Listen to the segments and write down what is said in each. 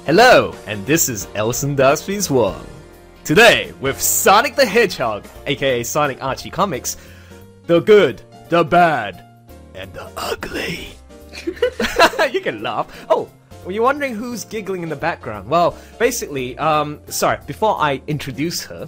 Hello, and this is Elson Darkspeeds 1. Today, with Sonic the Hedgehog, aka Sonic Archie comics, the good, the bad, and the ugly. You can laugh. Oh, were you wondering who's giggling in the background? Well, basically, sorry, before I introduce her,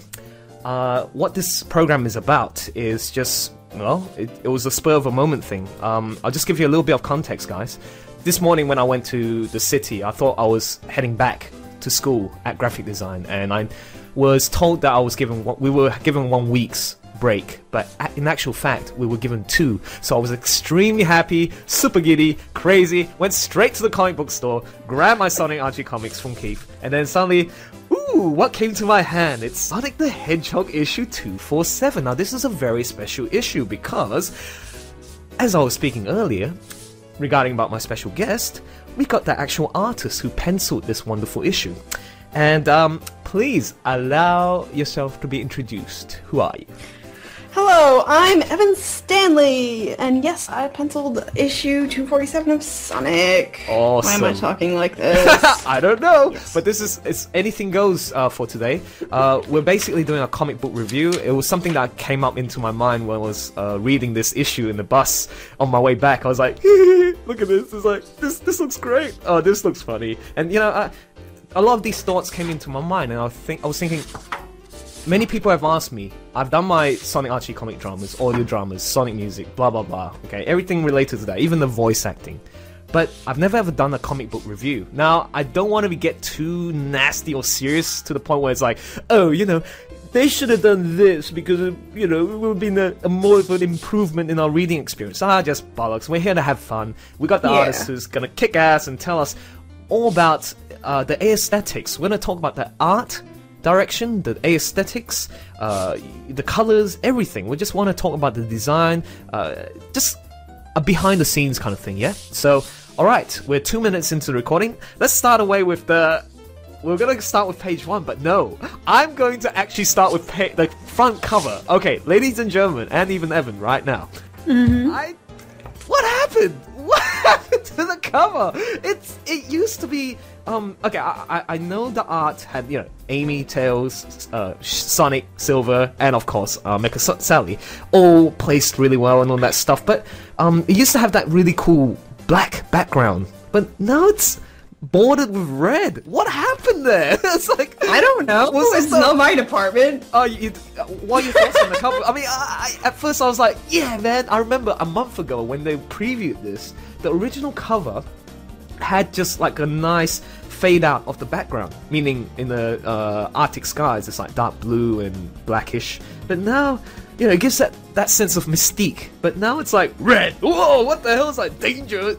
what this program is about is just, well, it was a spur of a moment thing. I'll just give you a little bit of context, guys. This morning when I went to the city, I thought I was heading back to school at graphic design, and I was told that we were given 1 week's break, but in actual fact, we were given 2. So I was extremely happy, super giddy, crazy, went straight to the comic book store, grabbed my Sonic Archie comics from Keith, and then suddenly, ooh, what came to my hand? It's Sonic the Hedgehog issue 247. Now this is a very special issue because, as I was speaking earlier, regarding about my special guest, we got the actual artist who penciled this wonderful issue. And please allow yourself to be introduced. Who are you? Hello, I'm Evan Stanley, and yes, I penciled issue 247 of Sonic. Awesome. Why am I talking like this? I don't know, Yes. but it's anything goes for today. We're basically doing a comic book review. It was something that came up into my mind when I was reading this issue in the bus on my way back. I was like, look at this. It's like, this looks great. Oh, this looks funny. And you know, a lot of these thoughts came into my mind, and I was thinking, many people have asked me, I've done my Sonic Archie comic dramas, audio dramas, Sonic music, blah blah blah, okay, everything related to that, even the voice acting. But I've never ever done a comic book review. Now, I don't want to get too nasty or serious to the point where it's like, oh, you know, they should have done this because, you know, it would have been a more of an improvement in our reading experience. Just bollocks. We're here to have fun. We got the artist who's gonna kick ass and tell us all about the aesthetics. We're gonna talk about the art direction, the aesthetics, the colors, everything. We just want to talk about the design, just a behind the scenes kind of thing, yeah? So, alright, we're 2 minutes into the recording. Let's start away with we're gonna start with page 1, but no, I'm going to actually start with the front cover. Okay, ladies and gentlemen, and even Evan right now. What happened? What happened to the cover? It used to be okay, I know the art had, you know, Amy, Tails, Sonic, Silver, and of course Mecha Sally, all placed really well and all that stuff, but it used to have that really cool black background, but now it's bordered with red. What happened there? It's like, I don't know. It's not my department. What are your thoughts on the cover? I mean, at first I was like, yeah, man. I remember a month ago when they previewed this, the original cover had just like a nice fade out of the background, meaning in the Arctic skies it's like dark blue and blackish, but now, you know, it gives that sense of mystique, but now it's like red. Whoa, what the hell? It's like danger.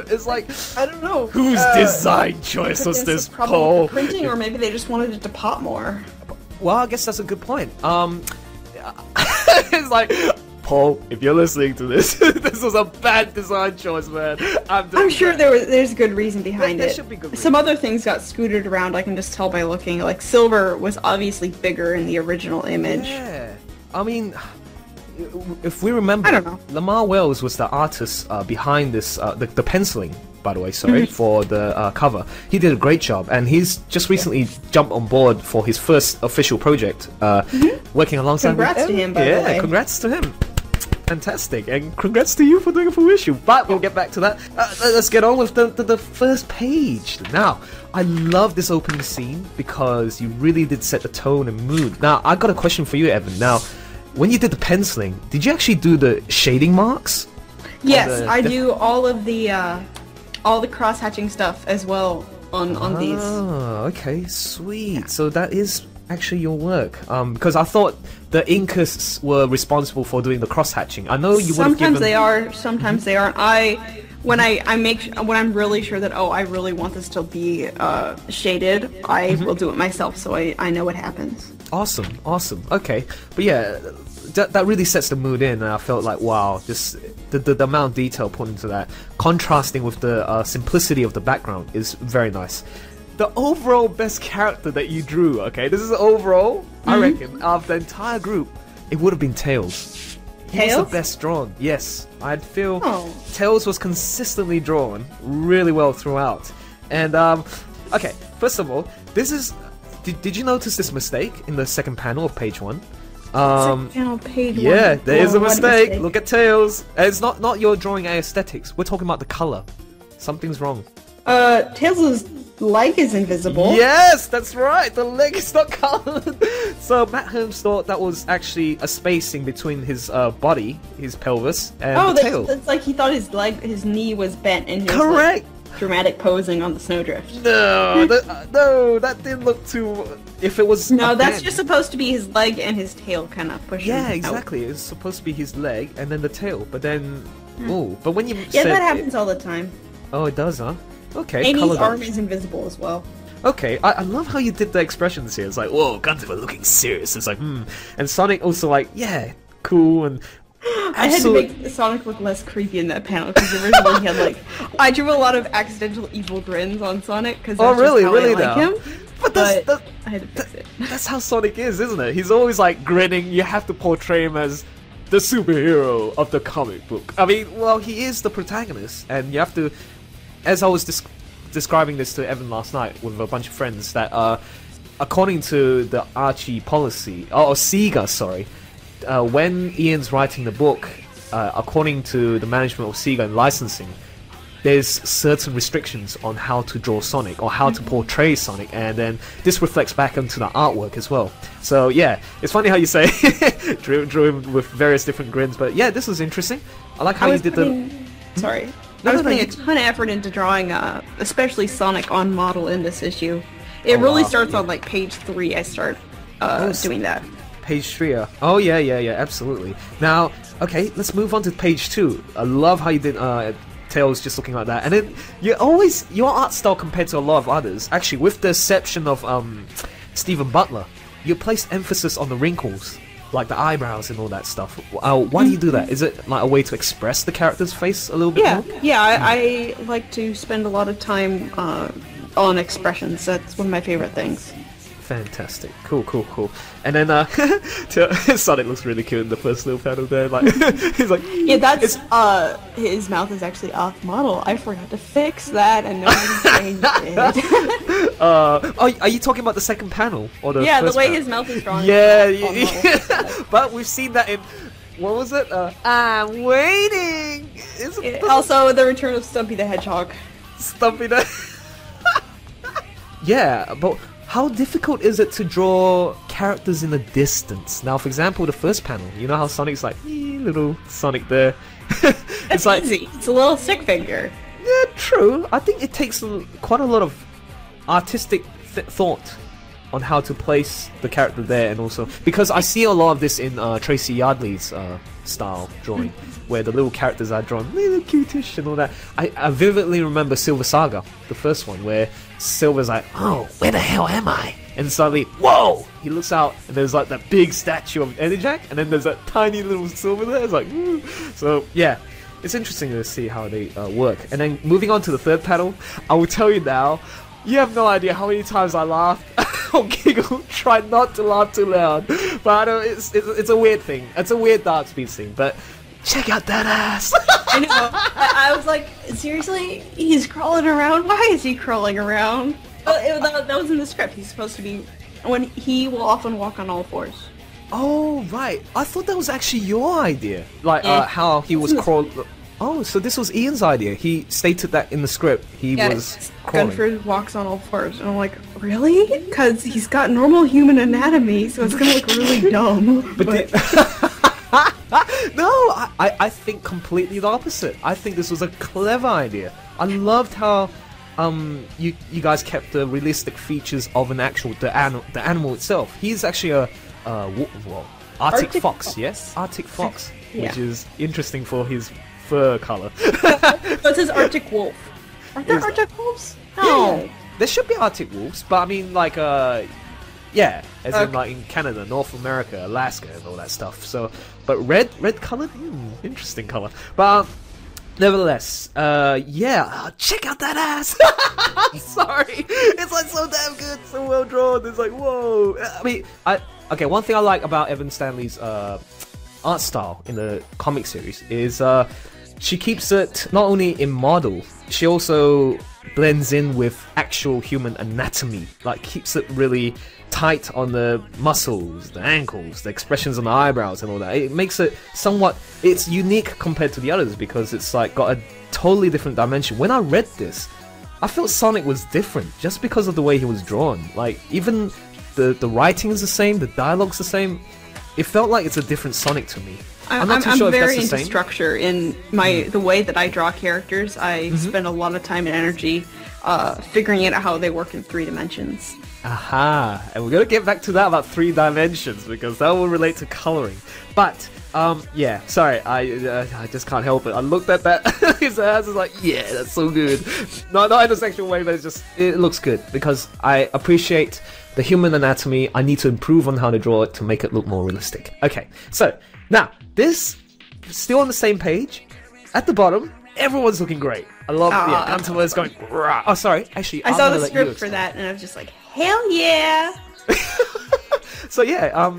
It's like, I don't know. Whose design choice was this, Paul? Printing, or maybe they just wanted it to pop more. Well, I guess that's a good point. It's like, Paul, if you're listening to this, this was a bad design choice, man. I'm sure there's good reason behind it. There should be good reason. Some other things got scooted around, I can just tell by looking. Like, Silver was obviously bigger in the original image. Yeah. I mean, if we remember, I don't know. Lamar Wells was the artist behind this, the penciling, by the way, sorry, for the cover. He did a great job, and he's just recently jumped on board for his first official project, working alongside Congrats to him, by the way. Yeah, congrats to him. Fantastic, and congrats to you for doing a full issue. But we'll get back to that. Let's get on with the first page. Now, I love this opening scene because you really did set the tone and mood. Now, I got a question for you, Evan. Now, when you did the penciling, did you actually do the shading marks? Yes, I do all of the cross-hatching stuff as well on these. Oh, okay, sweet. Yeah. So that is actually your work, because I thought the inkers were responsible for doing the cross-hatching. I know you would have given... Sometimes they are, sometimes they aren't. When I'm really sure that, I really want this to be shaded, I will do it myself, so I know what happens. Awesome. Okay, but yeah, that really sets the mood in, and I felt like, wow, just the amount of detail put into that, contrasting with the simplicity of the background, is very nice. The overall best character that you drew, okay, this is overall, I reckon, of the entire group, it would have been Tails. He was the best drawn, yes. I'd feel Tails was consistently drawn really well throughout. And Okay, first of all, this is... Did you notice this mistake in the second panel of page 1? Second panel, page 1. Yeah, there is a what mistake. Look at Tails. It's not your drawing aesthetics. We're talking about the color. Something's wrong. Tails' leg is invisible. Yes, that's right. The leg is not colored. So Matt Holmes thought that was actually a spacing between his body, his pelvis, and the tail. That's like he thought his knee was bent in his Correct. Dramatic posing on the snowdrift. No, that didn't look too... If it was... No, that's just supposed to be his leg and his tail kind of pushing Yeah, out. exactly. It's supposed to be his leg and then the tail, but then... Oh, but when you Yeah, said that happens all the time. Oh, it does, huh? Okay, Amy's color arm match. is invisible as well. Okay, I love how you did the expressions here. It's like, whoa, Gunther looking serious. It's like, And Sonic also like, yeah, cool and... I had to make Sonic look less creepy in that panel because originally he had like I drew a lot of accidental evil grins on Sonic because that's really, just how really I like now? him. But I had to fix it. That's how Sonic is, isn't it? He's always like grinning. You have to portray him as the superhero of the comic book. I mean, well, he is the protagonist, and you have to. As I was describing this to Evan last night with a bunch of friends, that according to the Archie policy, or Sega, sorry. When Ian's writing the book, according to the management of Sega and licensing, there's certain restrictions on how to draw Sonic or how to portray Sonic, and then this reflects back onto the artwork as well. So yeah, it's funny how you say drew him with various different grins, but yeah, this was interesting. I like how you did Sorry. No, I was no, putting a ton of effort into drawing, especially Sonic on model in this issue. It really starts on like page 3. I start doing that. Page 3. Oh yeah, absolutely. Now, okay, let's move on to page 2. I love how you did Tails just looking like that, and then your art style compared to a lot of others, actually, with the exception of Stephen Butler, you placed emphasis on the wrinkles, like the eyebrows and all that stuff. Why do you do that? Is it like a way to express the character's face a little bit more? Yeah, I like to spend a lot of time on expressions. That's one of my favorite things. Fantastic. Cool. And then Sonic looks really cute in the first little panel there. Like he's like, yeah, that's his mouth is actually off model. I forgot to fix that, and nobody changed it. Are you talking about the second panel or the yeah, first the way panel? his mouth is drawn. Yeah. But we've seen that in what was it? I'm waiting. Also, the return of Stumpy the Hedgehog. Stumpy the. Yeah, but. How difficult is it to draw characters in the distance? Now, for example, the first panel, you know how Sonic's like, little Sonic there. It's like, easy. It's a little stick figure. Yeah, true. I think it takes quite a lot of artistic thought on how to place the character there, and also because I see a lot of this in Tracy Yardley's style drawing, where the little characters are drawn little cutish and all that. I vividly remember Silver Saga, the first one, where Silver's like, oh, where the hell am I? And suddenly, whoa! He looks out, and there's like that big statue of Enerjack, and then there's that tiny little Silver there. It's like, ooh. So yeah, it's interesting to see how they work. And then moving on to the third panel, I will tell you now, you have no idea how many times I laughed or giggled. Try not to laugh too loud, but I know it's a weird thing. It's a weird Darkspeeds thing, but. Check out that ass! I know. I was like, seriously? He's crawling around? Why is he crawling around? That was in the script. He's supposed to be... When he will often walk on all fours. Oh, right. I thought that was actually your idea. Like, how he was crawling... Oh, so this was Ian's idea. He stated that in the script. He was crawling. Gunford walks on all fours. And I'm like, really? Because he's got normal human anatomy, so it's going to look really dumb. But no, I think completely the opposite. I think this was a clever idea. I loved how you guys kept the realistic features of an actual the animal itself. He's actually a Arctic fox, yes, Arctic fox, which is interesting for his fur color. So it says Arctic wolf. Are there Arctic wolves? No. Yeah. There should be Arctic wolves, but I mean like yeah, as in like in Canada, North America, Alaska, and all that stuff. So, but red colored, interesting color. But nevertheless, yeah, check out that ass. Sorry, it's like so damn good, so well drawn. It's like whoa. I mean, okay. One thing I like about Evan Stanley's art style in the comic series is she keeps it not only in model, she also blends in with actual human anatomy, like keeps it really tight on the muscles, the ankles, the expressions on the eyebrows and all that. It makes it somewhat, it's unique compared to the others because it's like got a totally different dimension. When I read this, I felt Sonic was different just because of the way he was drawn. Like, even the writing is the same, the dialogue's the same. It felt like it's a different Sonic to me. I'm not too sure if that's the very into same. structure in the way that I draw characters. I spend a lot of time and energy figuring out how they work in 3 dimensions. Aha! And we're gonna get back to that about 3 dimensions because that will relate to coloring. But yeah, sorry, I just can't help it. I looked at that, his ass is like, yeah, that's so good. Not in a sexual way, but it's just, it looks good because I appreciate the human anatomy. I need to improve on how to draw it to make it look more realistic. Okay, so now this still on the same page. At the bottom, everyone's looking great. I love Gunter's going. Rah. Oh, sorry. Actually, I saw the script for that, and I was just like, hell yeah! So yeah,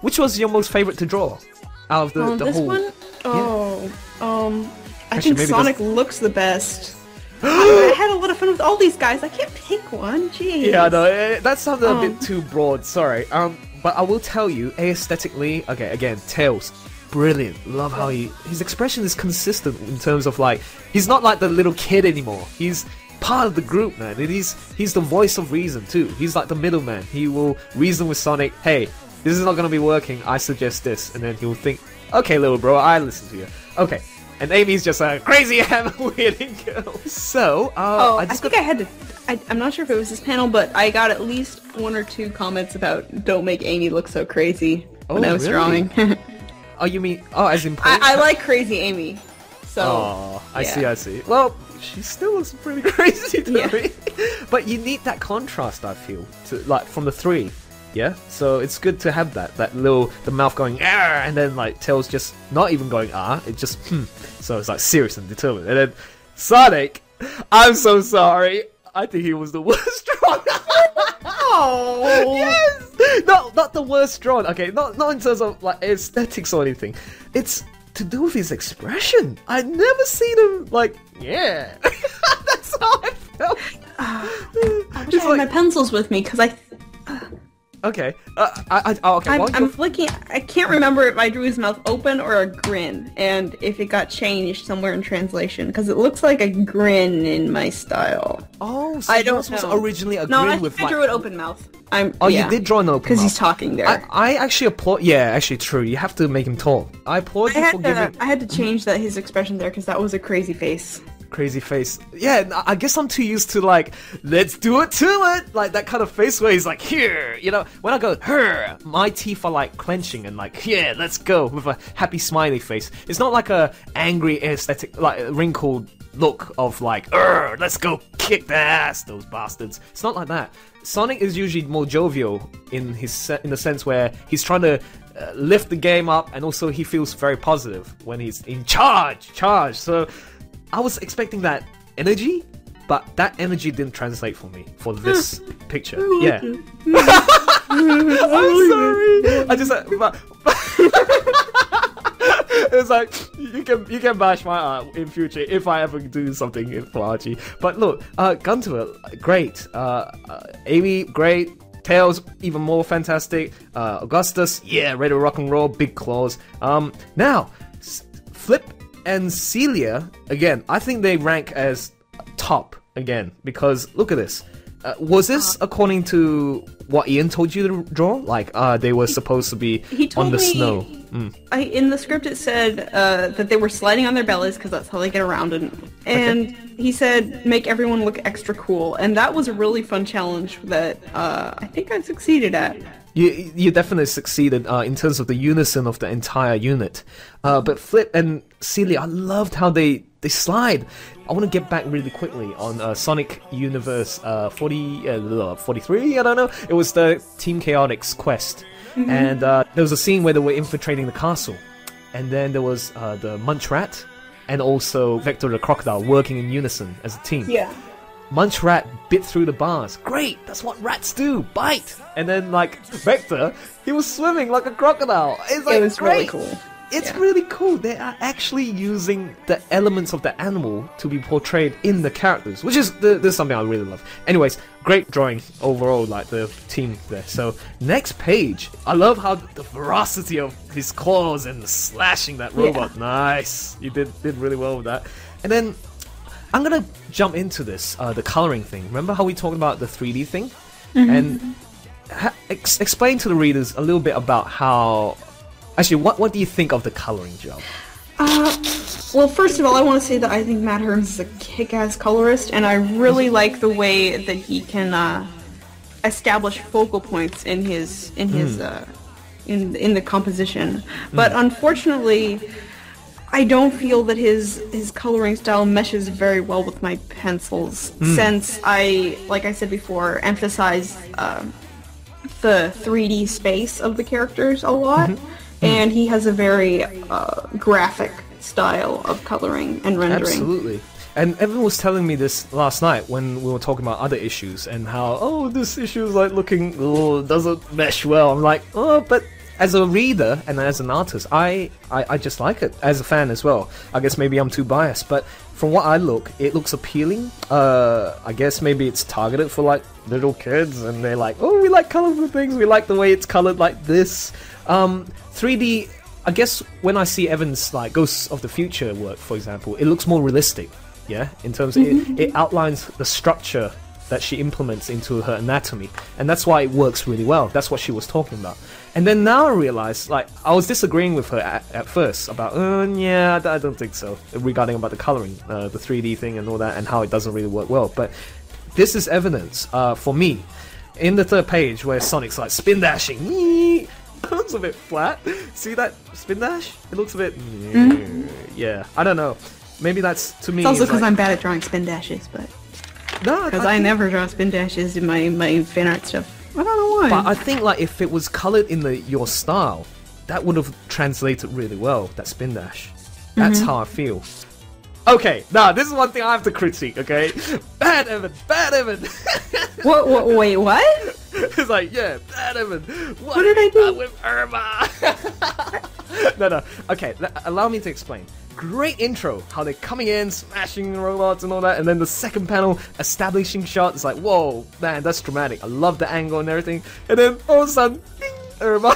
which was your most favorite to draw out of the this whole? One? Oh, I Actually, think Sonic looks the best. I had a lot of fun with all these guys. I can't pick one. Jeez. Yeah, no, that sounded a bit too broad. Sorry. But I will tell you, aesthetically, okay, again, Tails, brilliant. Love how his expression is consistent in terms of like, he's not like the little kid anymore. He's part of the group, man. He's the voice of reason too. He's like the middleman. He will reason with Sonic. Hey, this is not gonna be working. I suggest this, and then he'll think, okay, little bro, I listen to you. Okay. And Amy's just a crazy hammer-wielding girl. So, I think I had to... I'm not sure if it was this panel, but I got at least 1 or 2 comments about don't make Amy look so crazy when I was drawing. Oh, you mean... Oh, as in... I like crazy Amy. So... Oh, I see. Well, she still looks pretty crazy to me. But you need that contrast, I feel, to like from the 3. Yeah, so it's good to have that little, the mouth going ah, and then like Tails just not even going ah, it just so it's like serious and determined. And then Sonic, I'm so sorry, I think he was the worst drawn. Oh yes, not the worst drawn. Okay, not in terms of like aesthetics or anything. It's to do with his expression. I'd never seen him like yeah. That's how I felt. I wish I had my pencils with me because I. Okay. Okay. I'm flicking. I can't remember if I drew his mouth open or a grin, and if it got changed somewhere in translation, because it looks like a grin in my style. Oh, so I don't yours was know. originally a No, grin I with think I drew an open mouth. You did draw an open mouth. Because he's talking there. I actually applaud. Yeah, actually true. You have to make him tall. I applaud you for giving. I had to change his expression there because that was a crazy face. Crazy face. Yeah, I guess I'm too used to like, let's do it to it, like that kind of face where he's like, here, you know. When I go, her, my teeth are like clenching and like, yeah, let's go with a happy smiley face. It's not like a angry aesthetic, like wrinkled look of like, let's go kick their ass, those bastards. It's not like that. Sonic is usually more jovial in the sense where he's trying to lift the game up, and also he feels very positive when he's in charge. So I was expecting that energy, but that energy didn't translate for me for this picture. Yeah. I'm sorry. I just it's like you can bash my art in future if I ever do something for Archie. But look, Gunter, great. Amy, great. Tails, even more fantastic. Augustus, yeah, ready to rock and roll. Big claws. Now, Flip and Celia, again, I think they rank as top again, because look at this. Was this according to what Ian told you to draw? Like, they were supposed to be on the snow. In the script it said that they were sliding on their bellies because that's how they get around, and he said make everyone look extra cool, and that was a really fun challenge that I think I succeeded at. You definitely succeeded in terms of the unison of the entire unit. But Flip and Celia, I loved how they slide. I want to get back really quickly on Sonic Universe 43, I don't know. It was the Team Chaotix quest. And there was a scene where they were infiltrating the castle. And then there was the Munch Rat and also Vector the Crocodile working in unison as a team. Yeah. Munch Rat bit through the bars. Great, that's what rats do, bite. And then like Vector, he was swimming like a crocodile. It's like, it was great. really cool. It's really cool. They are actually using the elements of the animal to be portrayed in the characters, which is this is something I really love. Anyways, great drawing overall, like the team there. So next page, I love how the ferocity of his claws and slashing that robot. Nice, you did really well with that. And then I'm gonna jump into this, the coloring thing. Remember how we talked about the 3D thing? And explain to the readers a little bit about how. Actually, what do you think of the coloring job? Well, first of all, I want to say that I think Matt Herms is a kick-ass colorist, and I really like the way that he can establish focal points in the composition. But unfortunately, I don't feel that his coloring style meshes very well with my pencils, since I, like I said before, emphasize the 3D space of the characters a lot. And he has a very graphic style of coloring and rendering. Absolutely. And Evan was telling me this last night when we were talking about other issues and how, oh, this issue is like looking, doesn't mesh well. I'm like, oh, but as a reader and as an artist, I just like it. As a fan as well. I guess maybe I'm too biased, but from what it looks appealing. I guess maybe it's targeted for like little kids and they're like, oh, we like colorful things, we like the way it's colored like this. 3D, I guess when I see Evan's like Ghosts of the Future work, for example, it looks more realistic, yeah, in terms of it outlines the structure that she implements into her anatomy, and that's why it works really well. That's what she was talking about. And then now I realize, like, I was disagreeing with her at first about, yeah, I don't think so, regarding about the coloring, the 3D thing and all that, and how it doesn't really work well. But this is evidence for me in the third page where Sonic's like spin dashing. It looks a bit flat. See that spin dash? It looks a bit... Yeah, I don't know. Maybe that's, to me... It's also because I'm bad at drawing spin dashes, but... No, because I never draw spin dashes in my fan art stuff. I don't know why. But I think like if it was colored in your style, that would have translated really well, that spin dash. That's how I feel. Okay, now this is one thing I have to critique, okay? Bad Evan! Bad Evan! Wait, what? It's like, yeah, bad Evan! What did I do? With Irma? No. Okay, allow me to explain. Great intro, how they're coming in, smashing robots and all that, and then the second panel, establishing shot, it's like, whoa, man, that's dramatic. I love the angle and everything. And then all of a sudden, ding, Irma.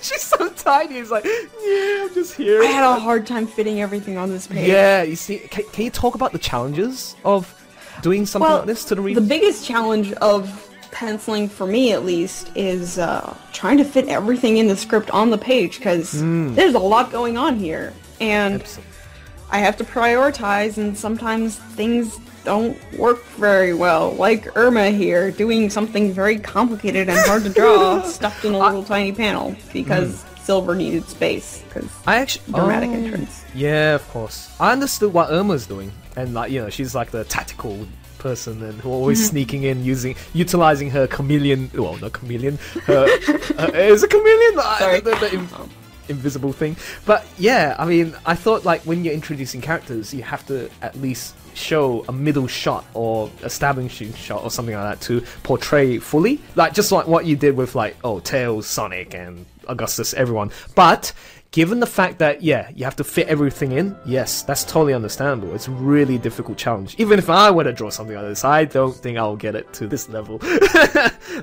She's so tiny, it's like, yeah, I'm just here. I had a hard time fitting everything on this page. Yeah, you see, can you talk about the challenges of doing something like this to the reader? The biggest challenge of penciling, for me at least, is trying to fit everything in the script on the page, because there's a lot going on here. And I have to prioritize, and sometimes things don't work very well. Like Irma here, doing something very complicated and hard to draw, stuffed in a little tiny panel, because Silver needed space, because dramatic entrance. Yeah, of course. I understood what Irma's doing, and like, you know, she's like the tactical person and who always sneaking in, utilizing her chameleon. Well, not chameleon. Is it chameleon? Sorry. The invisible thing. But yeah, I mean, I thought like when you're introducing characters, you have to at least show a middle shot or establishing shot or something like that to portray fully, like just like what you did with like Tails, Sonic, and Augustus, everyone. But given the fact that, yeah, you have to fit everything in, yes, that's totally understandable. It's a really difficult challenge. Even if I were to draw something like this, I don't think I'll get it to this level.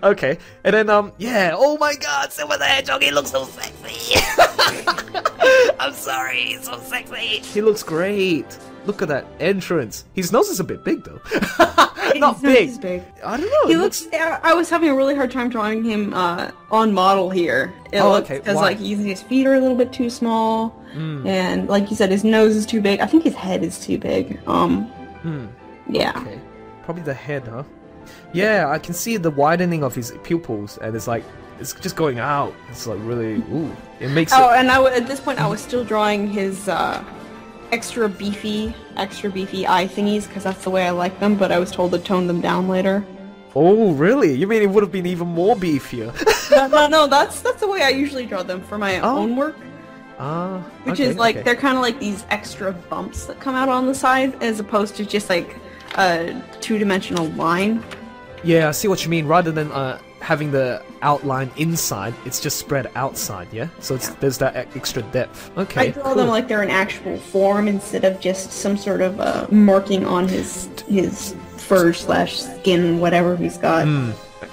Okay, and then, yeah, oh my god, Silver the Hedgehog, he looks so sexy! I'm sorry, he's so sexy! He looks great! Look at that entrance. His nose is a bit big, though. Not big. I don't know. He looks. I was having a really hard time drawing him on model here. Okay. Because like his feet are a little bit too small, and like you said, his nose is too big. I think his head is too big. Yeah. Okay. Probably the head, huh? Yeah, I can see the widening of his pupils, and it's like it's just going out. It's like really. Ooh. It makes. Oh, and at this point, I was still drawing his. Extra beefy eye thingies, because that's the way I like them, but I was told to tone them down later. Oh, really? You mean it would have been even more beefier? No, that's the way I usually draw them for my own work. Which is like, they're kind of like these extra bumps that come out on the side, as opposed to just like a two-dimensional line. Yeah, I see what you mean. Rather than having the outline inside, it's just spread outside, yeah? So there's that extra depth. Okay, I draw them like they're an actual form instead of just some sort of marking on his fur / skin, whatever he's got.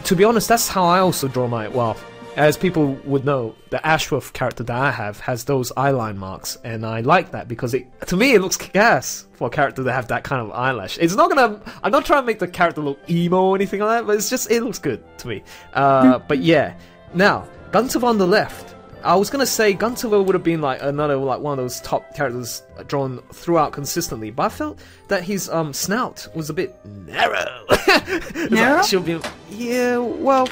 To be honest, that's how I also draw my... Well, as people would know, the Ashworth character that I have has those eyeline marks, and I like that because to me it looks kick-ass for a character to have that kind of eyelash. It's not gonna... I'm not trying to make the character look emo or anything like that, but it's just, it looks good to me. But yeah. Now, Gunter on the left. I was gonna say Gunter would have been like another, like one of those top characters drawn throughout consistently, but I felt that his snout was a bit narrow. Narrow? Like, should be, yeah, well...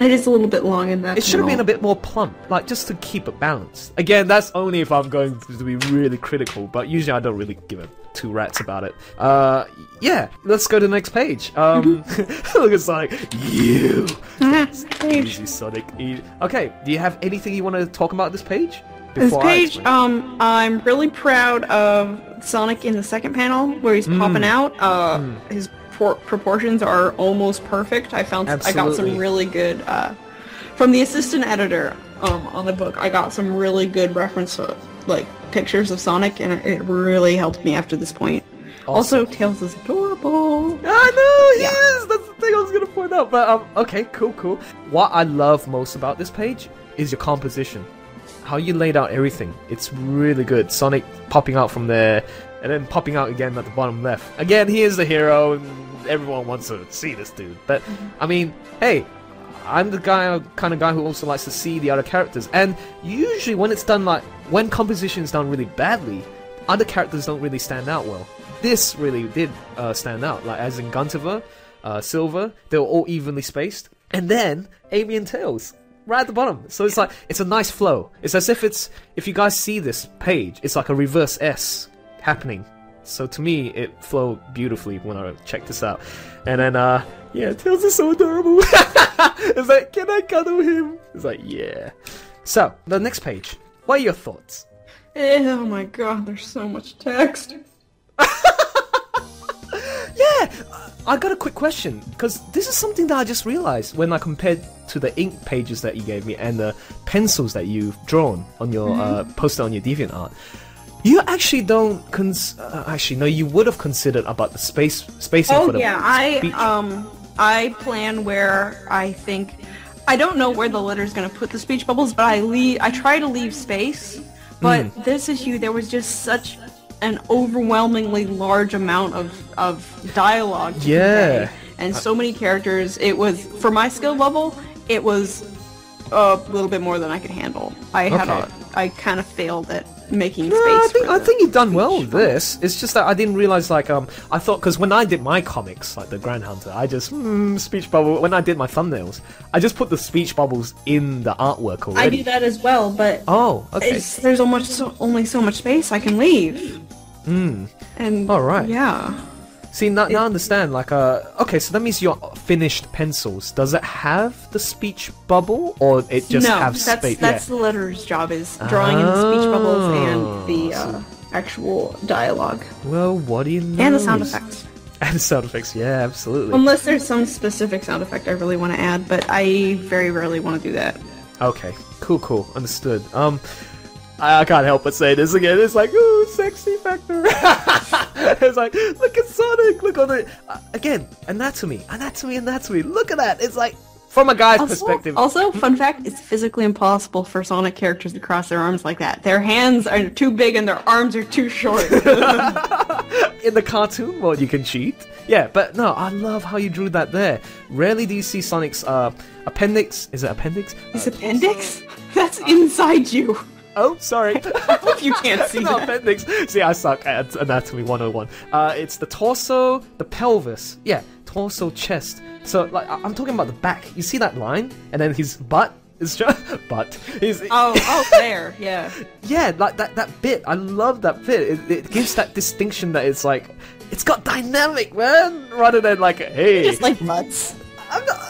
It is a little bit long in that. It should have been a bit more plump, like just to keep it balanced. Again, that's only if I'm going to be really critical, but usually I don't really give a two rats about it. Yeah, let's go to the next page. Look at Sonic. You! Easy, Sonic. Okay, do you have anything you want to talk about this page? This page, I'm really proud of Sonic in the second panel, where he's popping out. His proportions are almost perfect. I got some really good from the assistant editor on the book. I got some really good reference like pictures of Sonic, and it really helped me after this point. Also, Tails is adorable. I know he is. That's the thing I was gonna point out. But okay, cool. What I love most about this page is your composition, how you laid out everything. It's really good. Sonic popping out from there, and then popping out again at the bottom left. Again, he is the hero, and everyone wants to see this dude. But, I mean, hey, I'm the kind of guy who also likes to see the other characters. And usually when it's done when composition is done really badly, other characters don't really stand out well. This really did stand out. Like, as in Gunter, Silver, they were all evenly spaced. And then, Amy and Tails, right at the bottom. So it's like, it's a nice flow. It's as if you guys see this page, it's like a reverse S happening. So to me, it flowed beautifully when I checked this out. And then, yeah, Tails is so adorable. It's like, can I cuddle him? It's like, yeah. So, the next page. What are your thoughts? Oh my god, there's so much text. Yeah, I got a quick question, because this is something that I just realized when I compared to the ink pages that you gave me and the pencils that you've drawn on your, posted on your DeviantArt. You actually don't actually, no, you would have considered about the spacing for the speech. I plan where I think... I don't know where the letter's going to put the speech bubbles, but I try to leave space. But this issue, there was just such an overwhelmingly large amount of dialogue to convey, and so many characters. It was, for my skill level, it was a little bit more than I could handle. I kind of failed at making space. I think you've done well with this. It's just that I didn't realize, like, I thought, because when I did my comics, like the Grand Hunter, I just speech bubble. When I did my thumbnails, I just put the speech bubbles in the artwork already. I do that as well, but there's only so much space I can leave. And all right, yeah. See, now I understand, like, okay, so that means your finished pencils, does it have the speech bubble, or it just have space? No, that's the letter's job, is drawing in the speech bubbles and the actual dialogue. Well, what do you know? And the sound effects. And the sound effects, yeah, absolutely. Unless there's some specific sound effect I really want to add, but I very rarely want to do that. Okay, cool, understood. I can't help but say this again. It's like, ooh, sexy factor. It's like, look at Sonic. Look on it again. Anatomy. Look at that. It's like, from a guy's perspective. Also, fun fact: it's physically impossible for Sonic characters to cross their arms like that. Their hands are too big and their arms are too short. In the cartoon mode, you can cheat. Yeah, but no, I love how you drew that there. Rarely do you see Sonic's appendix. Is it appendix? His appendix? That's inside you. Oh, sorry. I hope you can't see that. Appendix. See, I suck at Anatomy 101. It's the torso, the pelvis. Yeah, torso, chest. So, like, I'm talking about the back. You see that line? And then his butt is just... butt. Oh, there, yeah. Yeah, like, that bit. I love that bit. It gives that distinction that it's like... It's got dynamic, man! Rather than, like, hey... Just like butts. I'm not...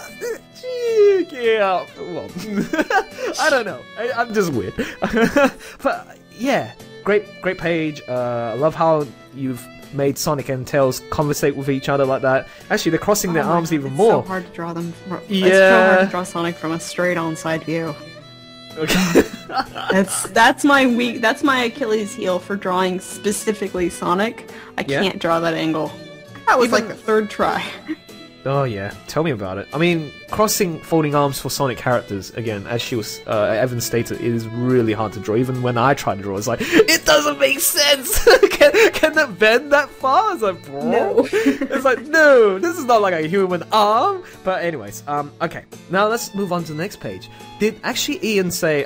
Yeah, well, I don't know. I'm just weird. But yeah, great page. I love how you've made Sonic and Tails conversate with each other like that. Actually, they're crossing their arms even it's more. so hard to draw them. Yeah. It's so hard to draw Sonic from a straight-on side view. Okay. That's my Achilles heel for drawing specifically Sonic. I can't draw that angle. That was like the third try. Oh yeah, tell me about it. I mean, crossing folding arms for Sonic characters, again, as Evan stated, it is really hard to draw. Even when I try to draw, it's like, it doesn't make sense! can that bend that far? It's like, bro. No. It's like, no, this is not like a human arm! But anyways, okay, now let's move on to the next page. Did actually Ian say,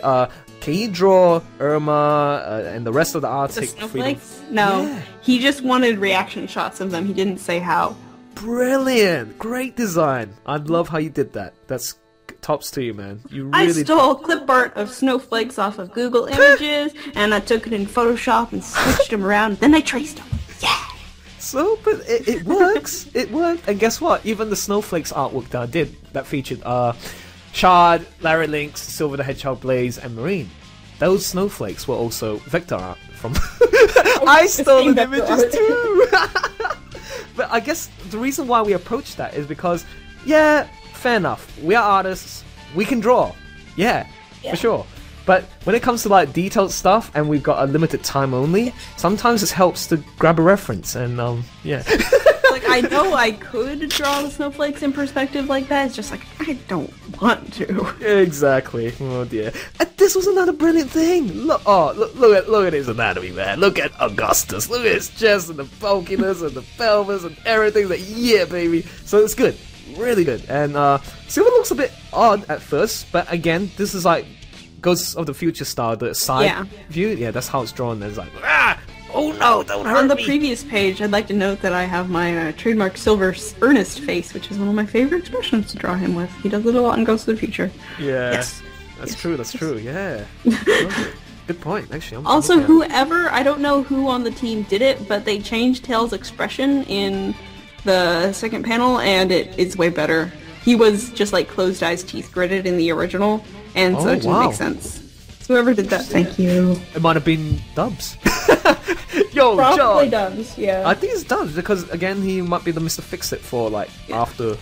can you draw Irma and the rest of the Arctic The freedom? snowflakes? No. Yeah. He just wanted reaction shots of them. He didn't say how. Brilliant! Great design! I love how you did that. That's tops to you, man. You really... I stole clip art of snowflakes off of Google Images, and I took it in Photoshop and switched them around, then I traced them. Yeah! So, but it works. It worked. And guess what? Even the snowflakes artwork that I did, that featured Shard, Larry Lynx, Silver the Hedgehog Blaze, and Marine. Those snowflakes were also vector art from... I stole the images too! But I guess the reason why we approach that is because, yeah, fair enough. We are artists. We can draw. Yeah, for sure. But when it comes to like detailed stuff and we've got a limited time only, sometimes it helps to grab a reference and yeah. Like, I know I could draw the snowflakes in perspective like that, it's just like, I don't want to. Exactly. Oh dear. And this was another brilliant thing. Look at his anatomy, man. Look at Augustus. Look at his chest and the bulkiness and the pelvis and everything. Like, yeah, baby. So it's good. Really good. And Silver looks a bit odd at first, but again, this is like Ghosts of the Future style, the side view. Yeah, that's how it's drawn. It's like, ah! Oh no, don't hurt me! On the previous page, I'd like to note that I have my trademark Silver's earnest face, which is one of my favorite expressions to draw him with. He does it a lot in Ghosts of the Future. Yeah, yes. That's true, yeah. Good point, actually. Also, whoever, I don't know who on the team did it, but they changed Tails' expression in the second panel, and it's way better. He was just like closed eyes, teeth gritted in the original, and so it didn't make sense. So whoever did that, thank you. It might have been Dubs. Yo, probably John. Dubs, yeah. I think it's Dubs because again he might be the Mr. Fix-It for like after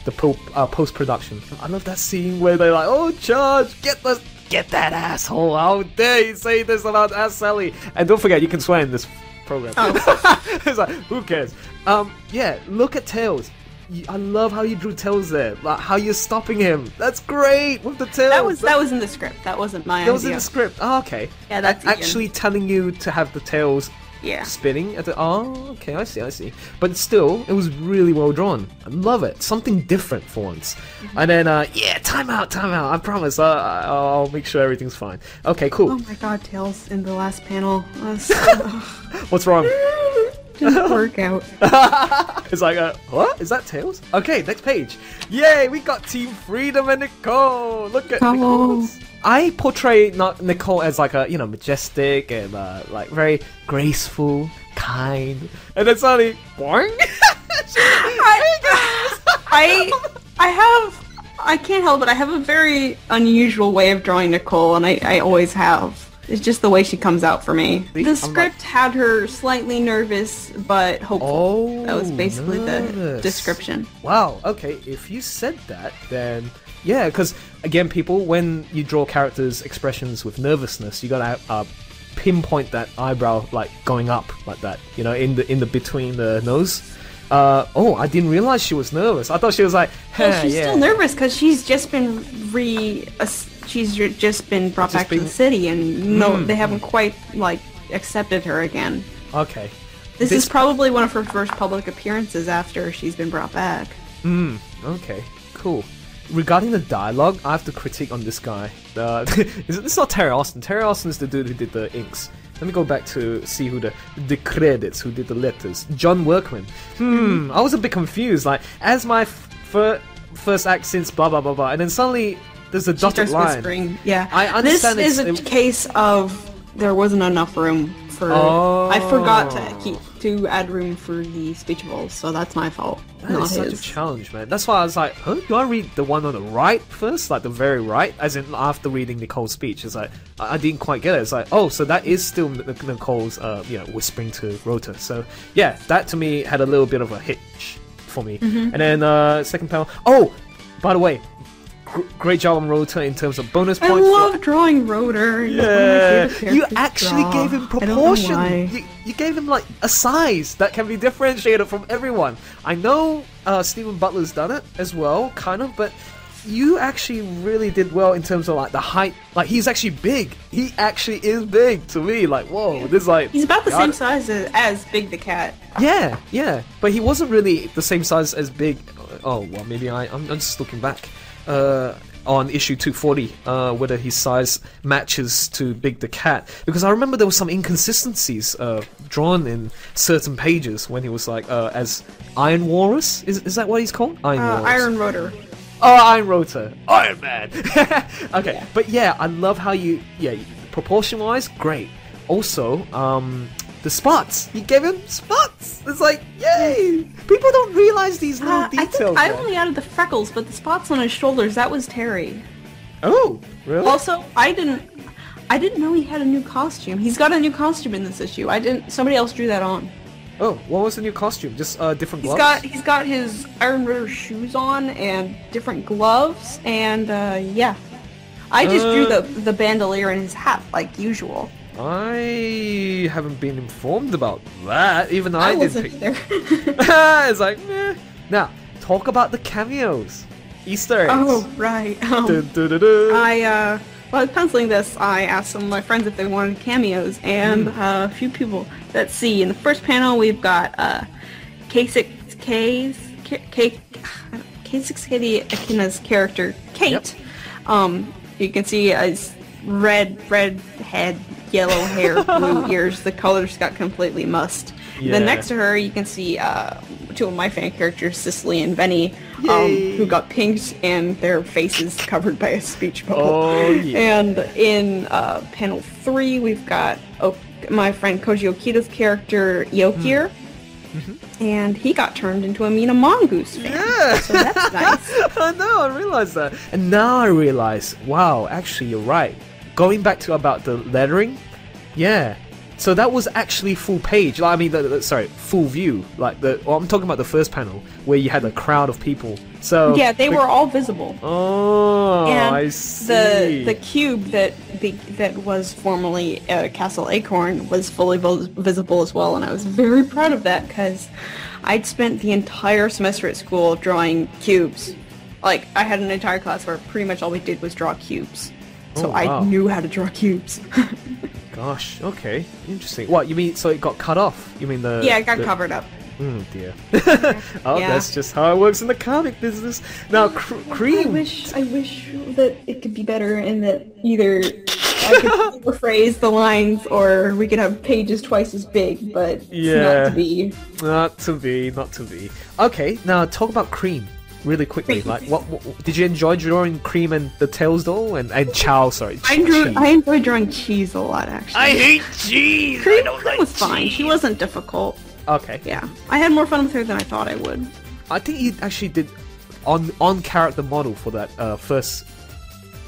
the post-production. I love that scene where they're like, "Oh, Charge, get that asshole! How dare you say this about Ass Sally?" And don't forget, you can swear in this program. Oh. It's like, who cares? Yeah, look at Tails. I love how you drew Tails there. Like how you're stopping him. That's great with the tails. That was in the script. That wasn't my idea. That was in the script. Oh, okay. Yeah, that's actually telling you to have the tails spinning at the. Oh, okay. I see. But still, it was really well drawn. I love it. Something different for once. And then, time out. I promise. I'll make sure everything's fine. Okay, cool. Oh my God, Tails in the last panel. What's wrong? Didn't work out. It's like, what? Is that Tails? Okay, next page. Yay, we got Team Freedom and Nicole. Look at Nicole. I portray Nicole as like a, majestic and like very graceful, kind. And then suddenly, boing. I can't help it. I have a very unusual way of drawing Nicole, and I always have. It's just the way she comes out for me. The script had her slightly nervous, but hopeful. Oh, that was basically the description. Wow, okay, if you said that, then yeah, because again, people, when you draw characters' expressions with nervousness, you gotta pinpoint that eyebrow like going up like that, in the between the nose. I didn't realize she was nervous. I thought she was like, well, she's still nervous because she's just been brought back to the city, and they haven't quite accepted her again. Okay. This is probably one of her first public appearances after she's been brought back. Okay, cool. Regarding the dialogue, I have to critique on this guy. It's not Terry Austin. Terry Austin is the dude who did the inks. Let me go back to see who the credits, who did the letters. John Workman. I was a bit confused. Like, as my first act since blah blah blah blah, and then suddenly there's a dotted line. Whispering. Yeah, I understand. This is a case of there wasn't enough room for. I forgot to to add room for the speech bubbles, so that's my fault, That not is such his. a challenge, man. That's why I was like, huh? Do I read the one on the right first? Like the very right? As in after reading Nicole's speech. It's like, I didn't quite get it. It's like, oh, so that is still Nicole's, whispering to Rota. So, yeah, that to me had a little bit of a hitch for me. And then, second panel. Oh, by the way, great job on Rota in terms of bonus I points. love drawing Rotor. He's one of my Yeah, favorite you characters to actually draw. gave him I don't know proportion. why. You gave him like a size that can be differentiated from everyone. I know Stephen Butler's done it as well, kind of, but you actually really did well in terms of like the height. Like he's actually big. He actually is big to me. Like whoa, this is like He's about the same size as Big the Cat. yeah, but he wasn't really the same size as Big. Oh well, maybe I'm just looking back. On issue 240, whether his size matches to Big the Cat, because I remember there were some inconsistencies drawn in certain pages when he was like as Iron Walrus. Is that what he's called? Iron Walrus. Iron Rotor. Oh, Iron Rotor. Iron Man. Okay, yeah. But yeah, I love how proportion-wise, great. Also, the spots. You gave him spots. It's like, yay! People don't realize these little details. I only added the freckles, but the spots on his shoulders, that was Terry. Oh, really? Also, I didn't know he had a new costume. He's got a new costume in this issue. Somebody else drew that on. Oh, what was the new costume? Just different gloves? He's got his Iron Rotor shoes on and different gloves, and yeah. I just drew the bandolier and his hat like usual. I haven't been informed about that. Even I wasn't did either. It's like, meh. Now, talk about the cameos. Easter eggs. Oh, right. Dun, dun, dun, dun. While I was penciling this, I asked some of my friends if they wanted cameos, and a few people. Let's see. In the first panel, we've got K6K's Akina's character, Kate. Yep. You can see his red head, yellow hair, blue ears. The colors got completely mussed. Yeah. Then next to her, you can see two of my fan characters, Cicely and Benny, who got pinks and their faces covered by a speech bubble. Oh, yeah. And in panel 3, we've got my friend Koji Okita's character, Yokir. And he got turned into a Mina Mongoose fan. Yeah. So that's nice. I know, I realized that. And now I realize, wow, actually you're right. Going back to about the lettering, yeah. So that was actually full page. Like, I mean, sorry, full view. Like I'm talking about the first panel where you had a crowd of people. So yeah, they were all visible. Oh, and I see. The cube that was formerly Castle Acorn was fully visible as well, and I was very proud of that because I'd spent the entire semester at school drawing cubes. Like, I had an entire class where pretty much all we did was draw cubes. So Oh, wow. I knew how to draw cubes. Gosh, okay, interesting. What you mean? So it got cut off? You mean the? Yeah, it got covered up. Oh dear. Yeah. That's just how it works in the comic business. Now, Cream. I wish that it could be better and that either I could rephrase the lines or we could have pages twice as big, but Yeah. it's not to be. Not to be. Okay, now talk about Cream really quickly. Cream. Like, what did you enjoy drawing Cream and the Tails doll and Chow? Sorry, I enjoyed drawing Cheese a lot, actually. I hate cheese. Cream was fine. She wasn't difficult. Okay. Yeah, I had more fun with her than I thought I would. I think you actually did on character model for that first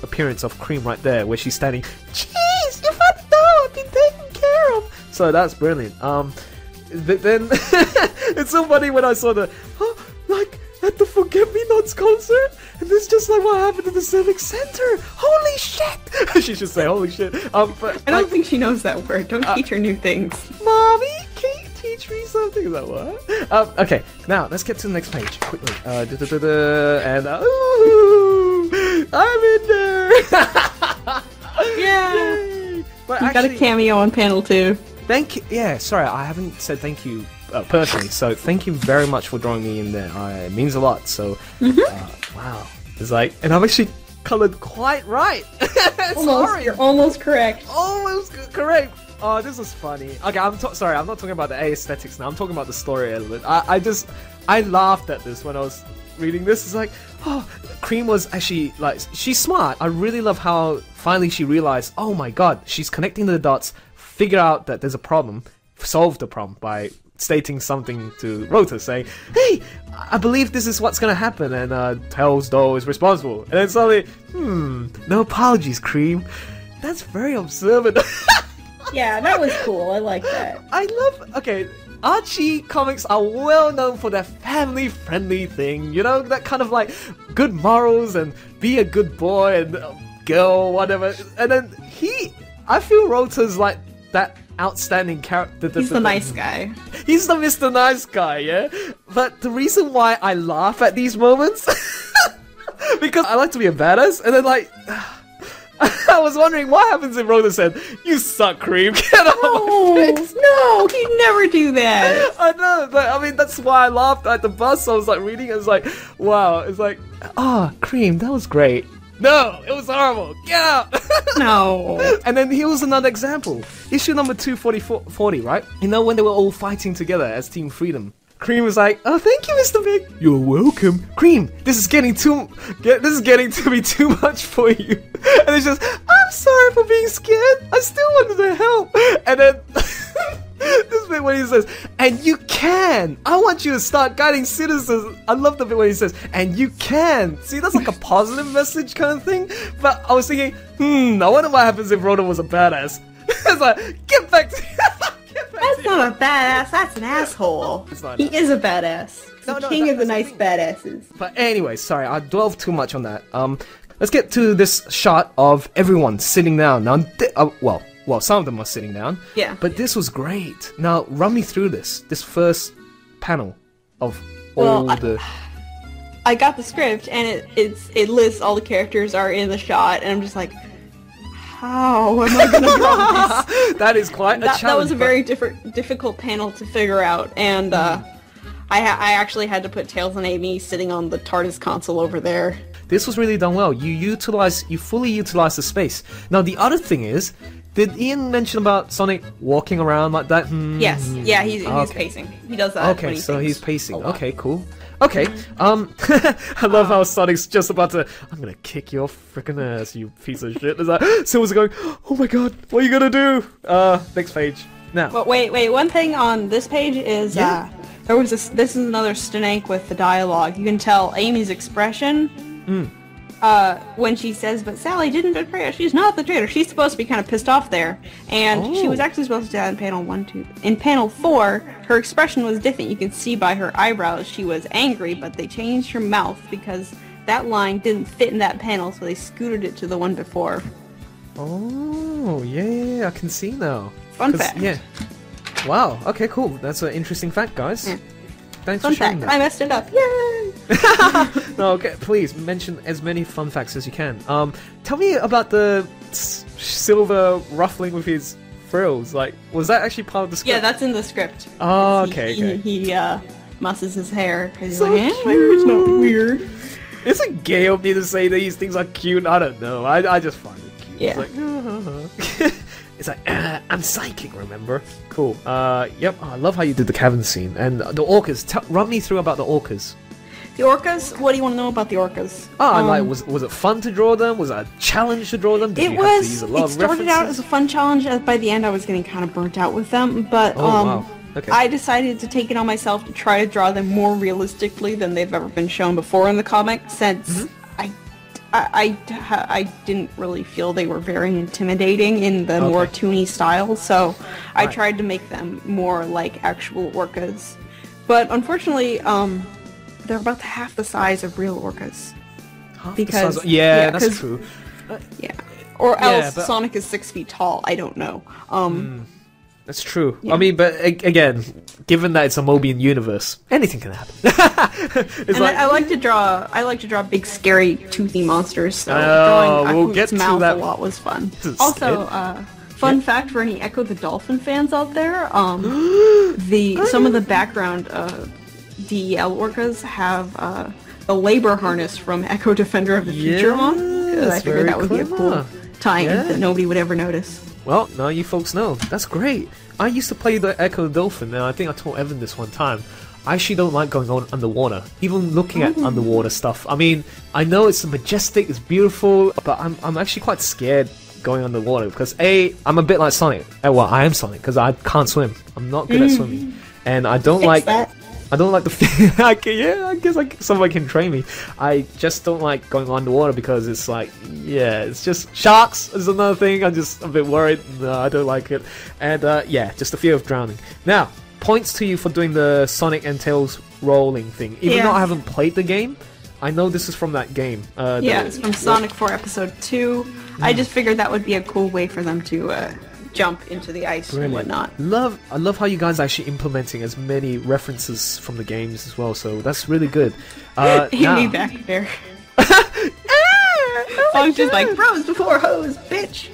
appearance of Cream right there, where she's standing. Cheese, you found the doll. I've been taken care of. So that's brilliant. But then it's so funny when I saw like at the Forget Me Nots concert, and it's just like what happened at the Civic Center. Holy shit! She should say holy shit. But I don't think she knows that word. Don't teach her new things. Mommy, can you teach me something? Is that what? Okay, now let's get to the next page quickly. And ooh, I'm in there. Yeah. Yay. But You got a cameo on panel 2. Thank you. Yeah, sorry, I haven't said thank you personally. So thank you very much for drawing me in there. It means a lot. So wow, it's like, and I'm actually colored quite right. You're almost correct. Almost correct. Oh, this is funny. Okay, sorry, I'm not talking about the aesthetics now. I'm talking about the story element. I laughed at this when I was reading this. It's like, oh, Cream was actually, like, she's smart. I really love how finally she realized, oh my god, she's connecting the dots, figure out that there's a problem, solve the problem by stating something to Rota, saying, "Hey, I believe this is what's gonna happen," and Tails though is responsible. And then suddenly, no apologies, Cream. That's very observant. Yeah, that was cool. I like that. I love. Okay. Archie comics are well known for their family-friendly thing, you know, that kind of like good morals and be a good boy and girl, whatever. And then I feel Rota's like that outstanding character. He's the nice guy. He's the Mr. Nice Guy, yeah? But the reason why I laugh at these moments, because I like to be a badass, and then like... I was wondering what happens if Rota said, "You suck, Cream, get off my face." No, he'd never do that. I know, but I mean, that's why I laughed at the bus. I was like reading it, I was like, wow, it's like, Cream, that was great. No, it was horrible, get out! No. And then here was another example. Issue number 240, right? You know, when they were all fighting together as Team Freedom. Cream was like, "Oh, thank you, Mr. Big. You're welcome." Cream, this is getting to be too much for you. And it's just, "I'm sorry for being scared. I still wanted to help." And then this bit when he says, "And you can. I want you to start guiding citizens." I love the bit when he says, "And you can." See, that's like a positive message kind of thing. But I was thinking, I wonder what happens if Rhoda was a badass. It's like, get back to That's not a badass, that's an asshole. He is a badass. He's the king of the nice badasses. But anyway, sorry, I dwelled too much on that. Let's get to this shot of everyone sitting down. Now, well, some of them are sitting down. Yeah. But this was great. Now, run me through this first panel of all the... I got the script, and it lists all the characters are in the shot, and I'm just like, how am I gonna draw this? That is quite a challenge. That was a very difficult panel to figure out, and I actually had to put Tails and Amy sitting on the TARDIS console over there. This was really done well. You fully utilized the space. Now the other thing is, did Ian mention about Sonic walking around like that? Yes. Yeah, he's pacing. He does that. Okay, so he's pacing. Okay, cool. Okay, I love how Sonic's just about to, "I'm gonna kick your frickin' ass, you piece of shit." There's like, Silver's going, "Oh my god, what are you gonna do?" Next page. Now. But wait, one thing on this page is, there was this is another Stank with the dialogue. You can tell Amy's expression, when she says, "But Sally didn't betray us, she's not the traitor." She's supposed to be kind of pissed off there. And she was actually supposed to do that in panel 1, 2. In panel 4, her expression was different. You can see by her eyebrows she was angry, but they changed her mouth because that line didn't fit in that panel, so they scooted it to the one before. Oh, yeah, I can see now. Fun fact. Yeah. Wow, okay, cool. That's an interesting fact, guys. Yeah. Thanks Fun for sharing fact, that. I messed it up. Yay! No, okay, please mention as many fun facts as you can. Tell me about the Silver ruffling with his frills. Like, was that actually part of the script? Yeah, that's in the script. Oh, okay. He musses his hair because he's So like, cute. my hair's not weird. Is it gay of me to say these things are cute? I don't know. I just find it cute. Yeah. It's like, it's like, I'm psychic, remember? Cool. Yep. Oh, I love how you did the cavern scene. And the Orcas. Run me through about the Orcas. The Orcas? What do you want to know about the Orcas? Like, was it fun to draw them? Was it a challenge to draw them? Did you have to use a lot It of started out as a fun challenge. By the end, I was getting kind of burnt out with them. But wow. Okay. I decided to take it on myself to try to draw them more realistically than they've ever been shown before in the comic, since I didn't really feel they were very intimidating in the more toony style, so I tried to make them more like actual orcas. But unfortunately, they're about half the size of real orcas. Because that's true. Or else Sonic is 6 feet tall. I don't know. That's true. Yeah. I mean, but again, given that it's a Mobian universe, anything can happen. I like to draw big, scary, toothy monsters. So drawing we'll get Aku's to mouth that. a lot was fun. Also, fun fact for any Echo the Dolphin fans out there: some of the background DEL orcas have the labor harness from Echo Defender of the Future on. Because I figured that would be a cool tie-in that nobody would ever notice. Well, now you folks know. That's great. I used to play the Echo Dolphin, and I think I told Evan this one time. I actually don't like going on underwater, even looking at underwater stuff. I mean, I know it's majestic, it's beautiful, but I'm actually quite scared going underwater because I'm a bit like Sonic. Well, I am Sonic because I can't swim. I'm not good at swimming. and I don't Fix like. that. I don't like the. I guess someone can train me. I just don't like going underwater because it's like, yeah, it's just sharks is another thing. I'm just a bit worried. No, I don't like it, and yeah, just the fear of drowning. Now, points to you for doing the Sonic and Tails rolling thing. Even though I haven't played the game, I know this is from that game. Yeah, it's from Sonic 4 Episode 2. I just figured that would be a cool way for them to jump into the ice and whatnot. I love how you guys are actually implementing as many references from the games as well, so that's really good. Amy back there. I was just like, bros before hoes, bitch!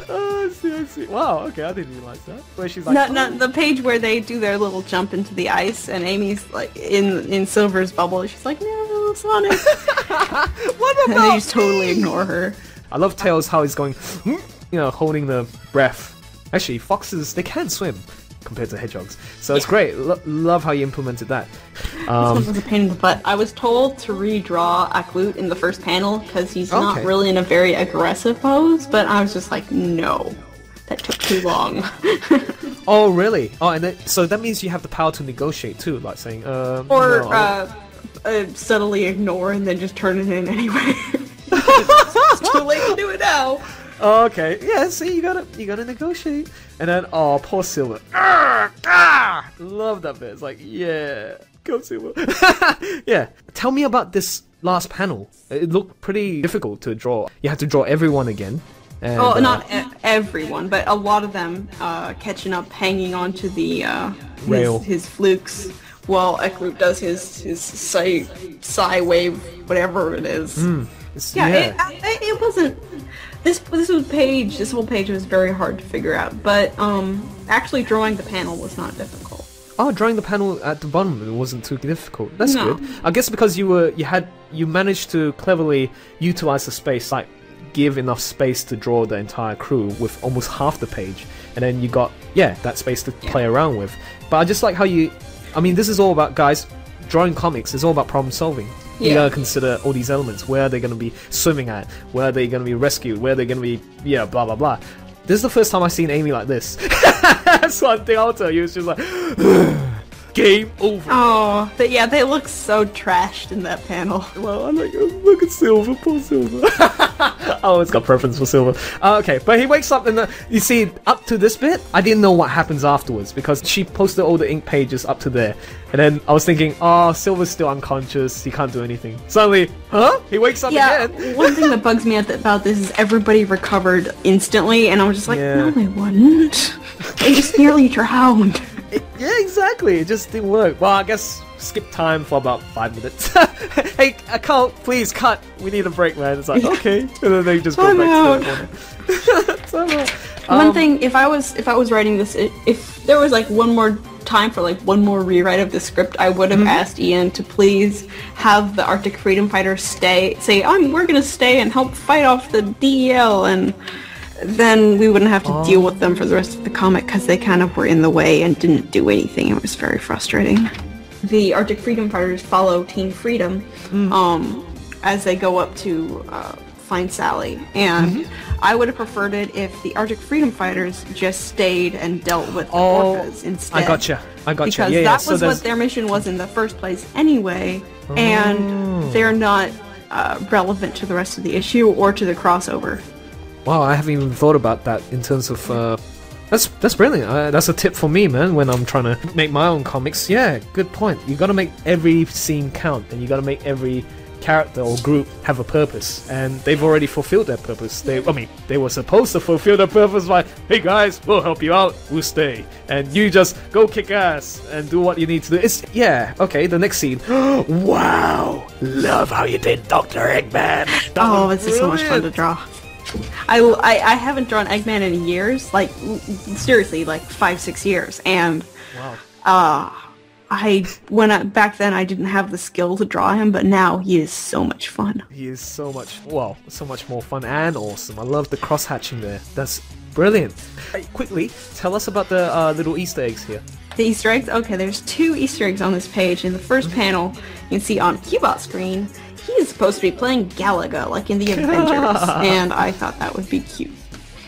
Oh, I see. Wow, okay, I didn't realize that. Where she's like, not the page where they do their little jump into the ice, and Amy's like in Silver's bubble. She's like, no, Sonic. what about and they just totally ignore her. I love Tails how he's going, you know, holding the breath. Actually, foxes, they can swim compared to hedgehogs. So it's great. Love how you implemented that. This one was a pain in the butt. I was told to redraw Aklut in the first panel because he's not really in a very aggressive pose, but I was just like, no. That took too long. Oh, really? Oh, and so that means you have the power to negotiate too, like saying, subtly ignore and then just turn it in anyway. It's too late to do it now. Oh, okay. Yeah, see, you gotta negotiate. And then, oh, poor Silver. Love that bit. It's like, yeah, go Silver. Yeah. Tell me about this last panel. It looked pretty difficult to draw. You had to draw everyone again. And, not everyone, but a lot of them catching up, hanging onto the rail. His flukes, while Ekroop does his psi wave, whatever it is. It wasn't. This whole page was very hard to figure out, but actually drawing the panel was not difficult. Oh, drawing the panel at the bottom, it wasn't too difficult. That's good. I guess because you managed to cleverly utilize the space, like give enough space to draw the entire crew with almost half the page, and then you got that space to play around with. But I just like how this is all about, guys, drawing comics is all about problem solving. You gotta consider all these elements. Where are they gonna be swimming at? Where are they gonna be rescued? Where are they gonna be, blah blah blah. This is the first time I've seen Amy like this. That's one thing I'll tell you. It's just like, game over. Oh, but yeah, they look so trashed in that panel. Well, I'm like, look at Silver, poor Silver. I always got preference for Silver. Okay, but he wakes up and you see, up to this bit, I didn't know what happens afterwards because she posted all the ink pages up to there. And then I was thinking, oh, Silver's still unconscious, he can't do anything. Suddenly, he wakes up again. One thing that bugs me about this is everybody recovered instantly, and I was just like, no, they wouldn't. They just nearly drowned. Yeah, exactly. It just didn't work. Well, I guess skip time for about 5 minutes. Hey, account, please cut. We need a break, man. It's like, okay. And then they just go back to it. One thing, if I was writing this, if there was like one more time for like one more rewrite of the script, I would have asked Ian to please have the Arctic Freedom Fighters say, we're gonna stay and help fight off the DEL, and then we wouldn't have to deal with them for the rest of the comic because they kind of were in the way and didn't do anything. It was very frustrating. The Arctic Freedom Fighters follow Team Freedom as they go up to find Sally, and I would have preferred it if the Arctic Freedom Fighters just stayed and dealt with the Orcas instead. I gotcha. Because that was what their mission was in the first place anyway, and they're not relevant to the rest of the issue or to the crossover. Wow, I haven't even thought about that in terms of... That's brilliant. That's a tip for me, man, when I'm trying to make my own comics. Yeah, good point. You gotta make every scene count, and you gotta make every character or group have a purpose, and they've already fulfilled their purpose. They were supposed to fulfill their purpose by, hey guys, we'll help you out, we'll stay, and you just go kick ass and do what you need to do. Okay, the next scene. Wow, love how you did Dr. Eggman. This is so much fun to draw. I haven't drawn Eggman in years, like seriously, like 5-6 years, and back then I didn't have the skill to draw him, but now he is so much fun. He is so much more fun and awesome. I love the cross hatching there. That's brilliant. Hey, quickly, tell us about the little Easter eggs here. The Easter eggs? Okay, there's 2 Easter eggs on this page. In the first panel, you can see on Cubot's screen, he is supposed to be playing Galaga, like in the Avengers, and I thought that would be cute.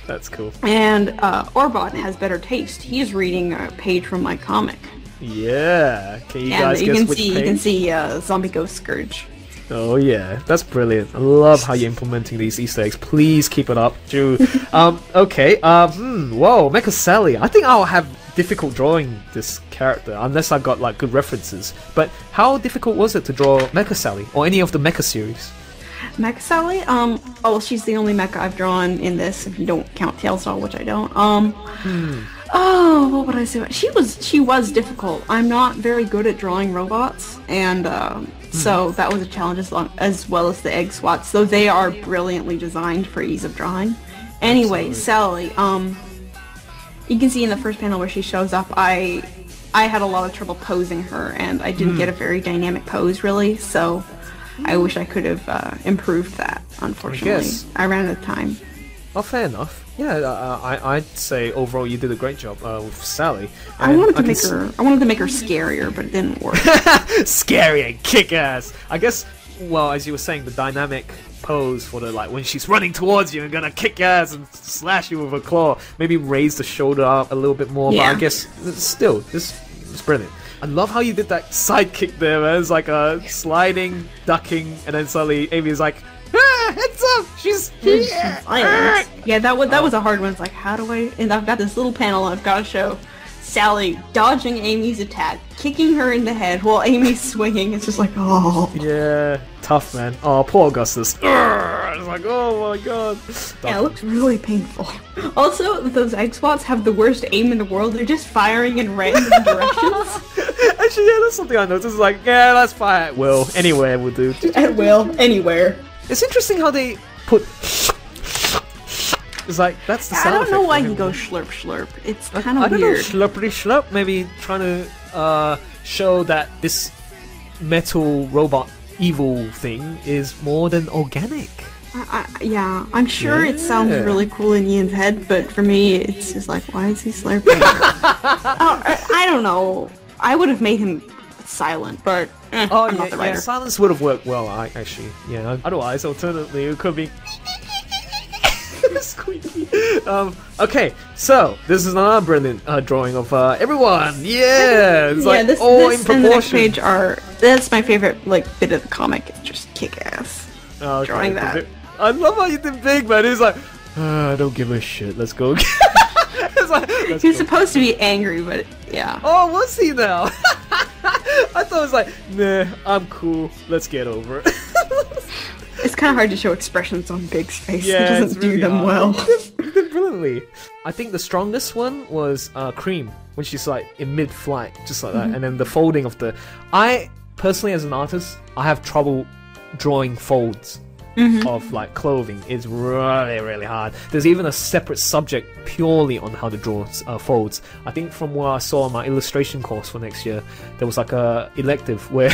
That's cool. And Orbot has better taste. He's reading a page from my comic. Yeah. Can you And guys you guess can which see page? you can see Zombie Ghost Scourge. Oh yeah, that's brilliant. I love how you're implementing these Easter eggs. Please keep it up, Drew. Okay. Whoa, Mecha Sally. I think I'll have difficult drawing this character unless I got like good references. But how difficult was it to draw Mecha Sally or any of the Mecha series? Mecha Sally? Oh, she's the only mecha I've drawn in this, if you don't count Tails Doll, which I don't. Oh, what would I say? She was difficult. I'm not very good at drawing robots, and so that was a challenge as well as the egg swats, though they are brilliantly designed for ease of drawing. Anyway, Sally, you can see in the first panel where she shows up, I had a lot of trouble posing her, and I didn't get a very dynamic pose, really, so I wish I could have improved that, unfortunately. I ran out of time. Oh, fair enough. Yeah, I'd say overall you did a great job with Sally. I wanted to make her scarier, but it didn't work. Scary and kick-ass. I guess, well, as you were saying, the dynamic pose for the, like, when she's running towards you and gonna kick ass and slash you with a claw, maybe raise the shoulder up a little bit more, Yeah. but I guess still, it's brilliant. I love how you did that side kick there, man. It's like a sliding, ducking, and then suddenly Amy's like, ah, heads up! She's here! Yeah, that was a hard one. It's like, how do I... And I've got this little panel I've got to show Sally dodging Amy's attack, kicking her in the head while Amy's swinging. It's just like, oh. Yeah, tough, man. Oh, poor Augustus. It's like, oh my god. Yeah, it looks really painful. Also, those egg swats have the worst aim in the world. They're just firing in random directions. Actually, yeah, that's something I noticed. It's like, yeah, let's fire at will. Anywhere will do. At will, anywhere. It's interesting how they put... It's like, that's the sound I don't know effect why for he him. goes slurp slurp. It's kind I of don't know, weird. slurpity slurp. Maybe trying to show that this metal robot evil thing is more than organic. Yeah, I'm sure it sounds Yeah. really cool in Ian's head, but for me, it's just like, why is he slurping? I don't know. I would have made him silent, but I'm not the writer. silence would have worked well, actually. Yeah, otherwise, alternately, it could be... squeaky. Okay, so this is another brilliant drawing of everyone. Yeah, it's like this, all this in and the next proportion. page are... That's my favorite bit of the comic. It's just kick-ass. Okay, drawing that. I love how you did big, man. He's like, I don't give a shit. Let's go. It's like, let's He was go. supposed to be angry, but yeah. Oh, was he now? I thought it was like, nah, I'm cool. Let's get over it. It's kind of hard to show expressions on Big's face. Yeah, He it's doesn't do really them hard. well. You did brilliantly. I think the strongest one was Cream, when she's like in mid-flight, just like that, and then the folding of the... I, personally, as an artist, I have trouble drawing folds of like clothing. It's really, really hard. There's even a separate subject purely on how to draw folds. I think from what I saw on my illustration course for next year, there was like a elective where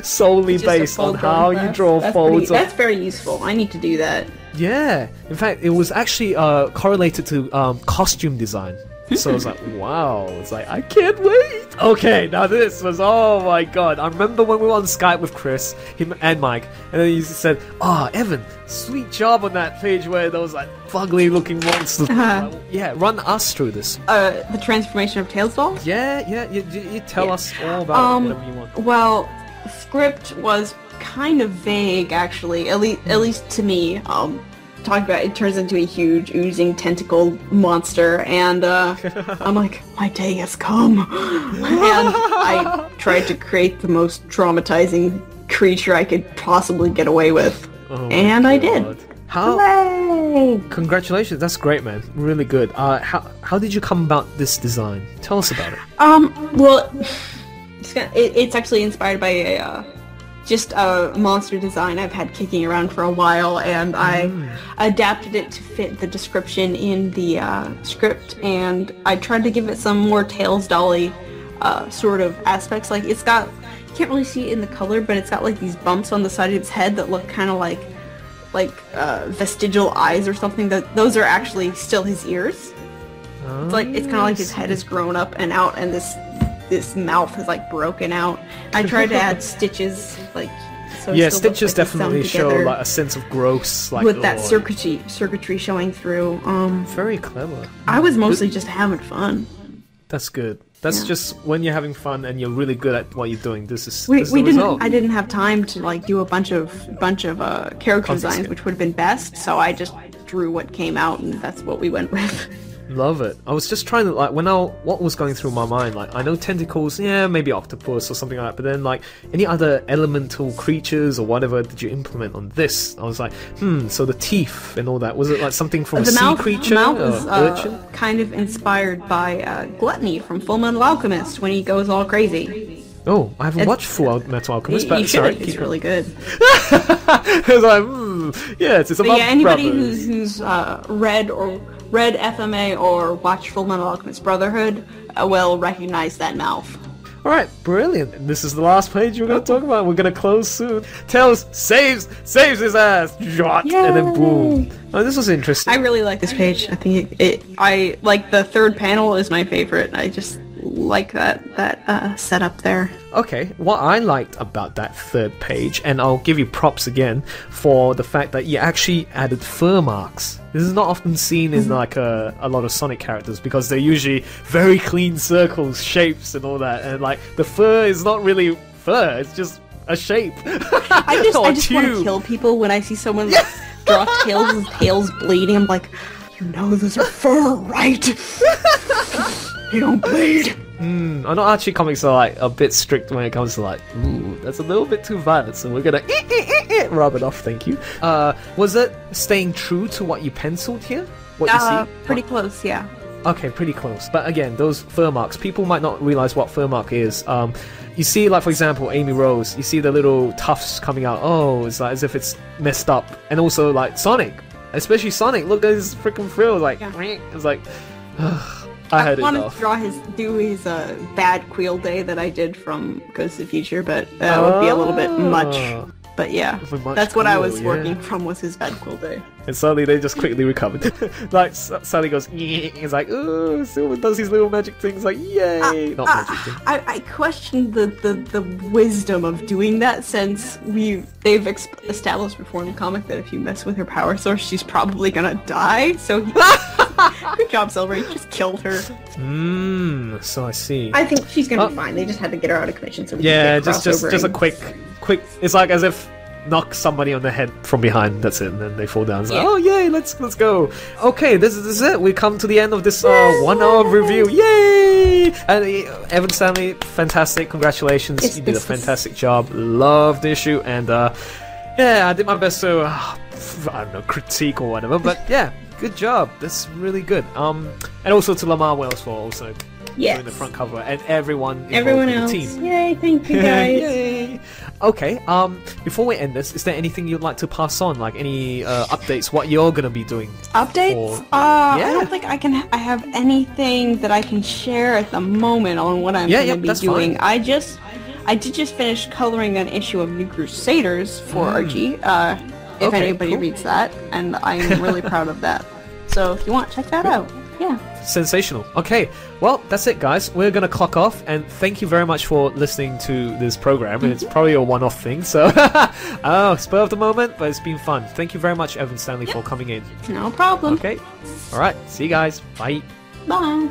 solely Just a based on fold how drawing you draw class. folds. That's very useful. I need to do that. Yeah, in fact, it was actually correlated to costume design. So I was like, wow, it's like, I can't wait. Okay, now this was, oh my god. I remember when we were on Skype with Chris, him and Mike, and then he said, Evan, sweet job on that page where there was like fugly looking monsters. Like, yeah, run us through this. The transformation of Tails Doll? Yeah, you tell us all about it, whatever you want. Well, the script was kind of vague, actually, at least to me. Talking about it turns into a huge oozing tentacle monster, and I'm like, my day has come. And I tried to create the most traumatizing creature I could possibly get away with, and I did. How? Hooray! Congratulations, that's great, man. Really good. How did you come about this design? Tell us about it. Well, it's actually inspired by just a monster design I've had kicking around for a while, and I adapted it to fit the description in the script, and I tried to give it some more Tails Dolly sort of aspects. Like, it's got, you can't really see it in the color, but it's got like these bumps on the side of its head that look kind of like vestigial eyes or something. That those are actually still his ears. It's kind of like his head has grown up and out, and this mouth is like broken out. I tried to add stitches, like So it Yeah, still looks stitches like it's sewn definitely show together like a sense of gross, like with that oh, circuitry showing through. Very clever. I was mostly just having fun. That's good. That's Yeah. just when you're having fun and you're really good at what you're doing. This is We the didn't. result. I didn't have time to like do a bunch of character designs, skip. which would have been best. So I just drew what came out, and that's what we went with. Love it. I was just trying to like what was going through my mind. Like I know tentacles, yeah, maybe octopus or something like that. But then like any other elemental creatures or whatever did you implement on this? I was like, so the teeth and all that, was it like something from a sea creature The mouth or is urchin? kind of inspired by Gluttony from Fullmetal Alchemist when he goes all crazy. Oh, I haven't watched Full Metal Alchemist, but You sorry, should. It's really good. I was like, yeah, it's about But yeah, anybody brothers. who's read FMA or watched Fullmetal Alchemist Brotherhood will recognize that mouth. Alright, brilliant. This is the last page we're going to talk about. We're going to close soon. Tails saves his ass. Jot, and then boom. Oh, this was interesting. I really like this page. I think I like the third panel is my favorite. I just like that setup there. Okay, what I liked about that third page, and I'll give you props again for the fact that you actually added fur marks. This is not often seen in like a lot of Sonic characters because they're usually very clean circles, shapes, and all that. And like the fur is not really fur; it's just a shape. I just want to kill people when I see someone like, draw tails and tails bleeding. I'm like, you know, those are fur, right? You don't bleed. I know Archie comics are like a bit strict when it comes to like, ooh, that's a little bit too violent, so we're gonna rub it off, thank you. Was it staying true to what you penciled here? What you see? Pretty close, yeah. Okay, pretty close. But again, those fur marks, people might not realize what fur mark is. You see, like for example, Amy Rose, you see the little tufts coming out. Oh, it's like as if it's messed up. And also like Sonic, especially Sonic, look at his freaking frill, like, it's like, I had it wanted off. to do his bad Quill Day that I did from Ghost of the Future, but that would be a little bit much. But yeah, that's what I was working from, was his bad Quill Day. And suddenly they just quickly recovered. Like suddenly goes, it's like, ooh, Silver does his little magic things, like yay! Not magic thing. I questioned the wisdom of doing that, since they've established before in the comic that if you mess with her power source, she's probably gonna die. So good job, Silver. You just killed her. So I see. I think she's gonna be fine. They just had to get her out of commission, so we yeah, can just a quick. It's like as if knock somebody on the head from behind. That's it, and then they fall down. It's like, oh yay, let's go. Okay, this is it. We come to the end of this 1 hour review. Yay! And Evan Stanley, fantastic. Congratulations, you did a fantastic job. Loved the issue, and yeah, I did my best to I don't know, critique or whatever, but yeah, good job. That's really good. And also to Lamar Wells for also doing the front cover, and everyone else in the team. Yay, thank you guys. Yay. Okay, before we end this, is there anything you'd like to pass on, like any updates, what you're gonna be doing? Updates? I don't think I have anything that I can share at the moment on what I'm gonna be doing. Fine. I did just finish coloring an issue of New Crusaders for Archie, if anybody reads that, and I'm really proud of that. So if you want, check that out. Yeah. Sensational. Okay, well, that's it, guys. We're gonna clock off, and thank you very much for listening to this program. It's probably a one-off thing, so spur of the moment, but it's been fun. Thank you very much, Evan Stanley, for coming in. No problem. Okay. All right. See you guys. Bye. Bye.